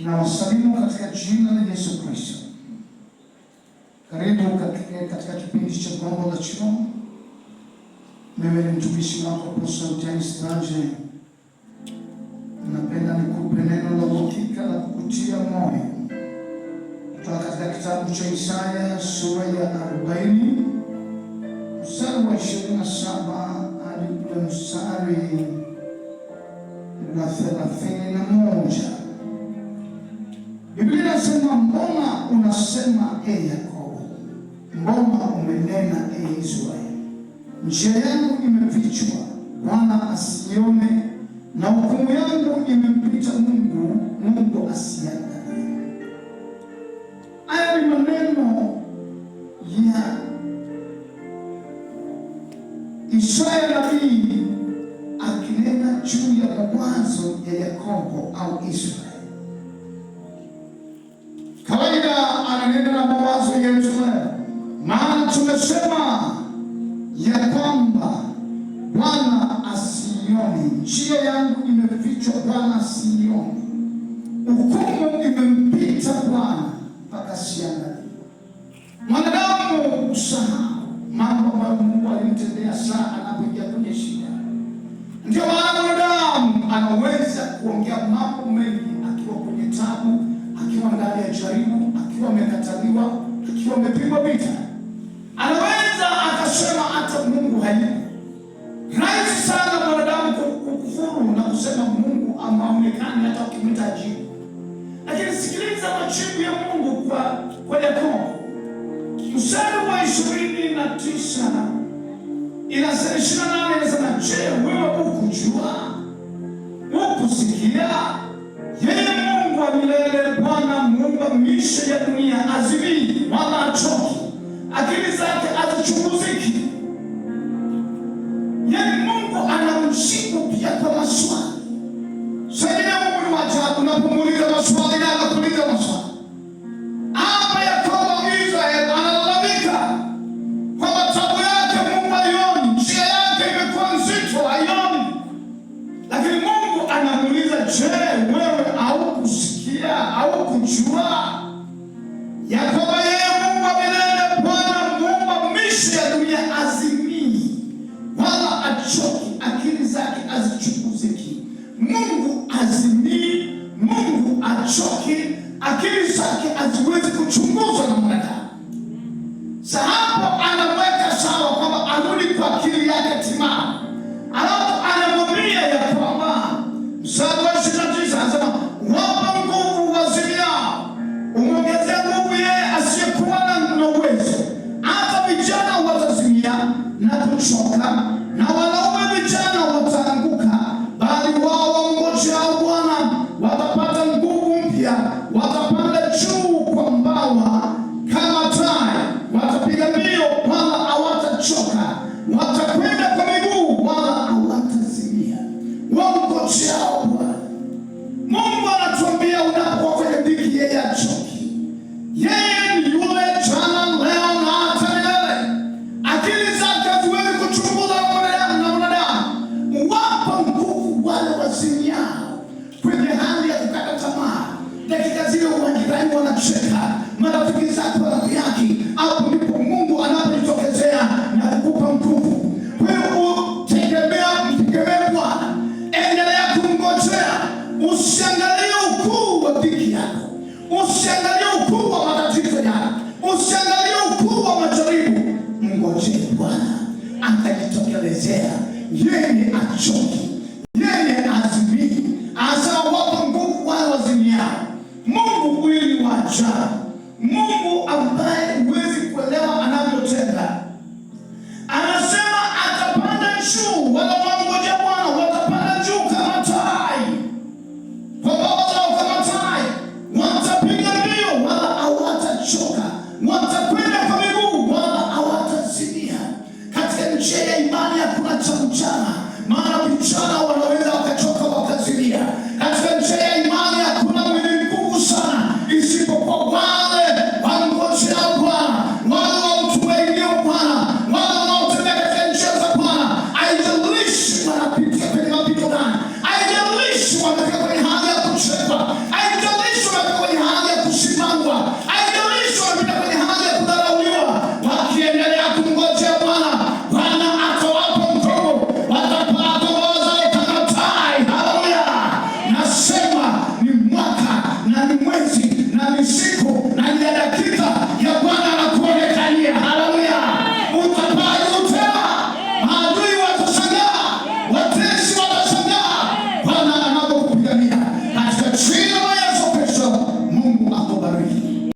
Na wasalimu katika jina la Yesu Kristo. Karibu katika kipindi cha Gombo la Chuo. Mimi ni mtumishi wako Apostle James Raje. Napenda nikupe neno la uhakika la kukutia moyo kutoka katika kitabu cha Isaya sura ya 40 mstari wa 27 hadi mstari wa 31. Biblia inasema, mbona unasema Yakobo, mbona umenena Israeli, njia yangu imefichwa, Bwana asione, na hukumu yangu imempita Mungu asiangalie. Haya ni maneno ya Isaya nabii akinena juu ya mawazo ya Yakobo au Israeli. Kawaida ananena na mawazo yetu leo, maana tumesema ya kwamba Bwana asione, njia yangu imefichwa, Bwana asione, hukumu imempita Bwana mpaka asiangalie. Mwanadamu usahau mambo ambayo Mungu alimtendea saa anapoingia kwenye shida. Ndio maana mwanadamu anaweza kuongea mambo mengi akiwa kwenye tabu, akiwa ndani ya jaribu, akiwa amekataliwa, akiwa amepigwa vita. Anaweza akasema hata Mungu hayupo. Rahisi sana mwanadamu kukufuru na kusema Mungu amaonekani hata ukimwita ajibu. Lakini sikiliza majibu ya Mungu kwa Yakobo. Mstari wa 29 inasema 28 inasema, je, wewe hukujua? Hukusikia? Yeye Mungu wa milele, Bwana muumba miisho ya dunia, azimii wala achoki, akili zake hazichunguziki. Yeye Mungu anamjibu pia kwa maswali. Sasa Mungu ni wajabu, unapomuuliza maswali na anakuuliza maswali. Hapa Yakobo Israeli analalamika kwa tabu yake, Mungu haioni, njia yake imekuwa nzito, haioni. Lakini Mungu anamuuliza, je, wewe haukusikia, haukujua? Yakobo, yeye Mungu wa milele, Bwana muumba miisho ya dunia, azimii wala achoki, akili zake hazichunguziki. Mungu azimii, Mungu achoki, akili zake haziwezi kuchunguzwa na mwanadamu. Sasa hapo anamweka sawa kwamba arudi kwa akili yake timamu. Alafu anamwambia ya kwamba mstari wa 29 anasema, wapa nguvu wazimiao, umwongezea nguvu yeye asiyekuwa na uwezo. Hata vijana watazimia na kuchoka, na wanaume vijana wataanguka, bali wao wamngojeao Bwana watapata nguvu mpya, watapanda juu kwa mbawa kama tai, watapiga mbio wala hawatachoka, watakwenda kwa miguu wala hawatazimia, wamngojeao Bwana. Mungu anatuambia unapokuwa kwenye dhiki, yeye achoki. Yeye ni yule jana, leo na hata milele. Akili zake haziwezi kuchunguza na mwanadamu. Wapa nguvu wale wazimiao kwenye hali ya kukata tamaa. Dakika zile wajirani wanacheka, marafiki zake wanadhihaki. Hapo ndipo Mungu anapojitokezea na kukupa nguvu. Kwa hiyo mtegemee Bwana, endelea kumngojea. Usiangalie ukuu wa dhiki yako, usiangalie ukuu wa matatizo yako, usiangalie ukuu wa majaribu. Mngojee Bwana, atajitokelezea. Yeye achoki, yeye azimii. Asa wapa nguvu wale wazimiao. Mungu huyu ni wa ajabu.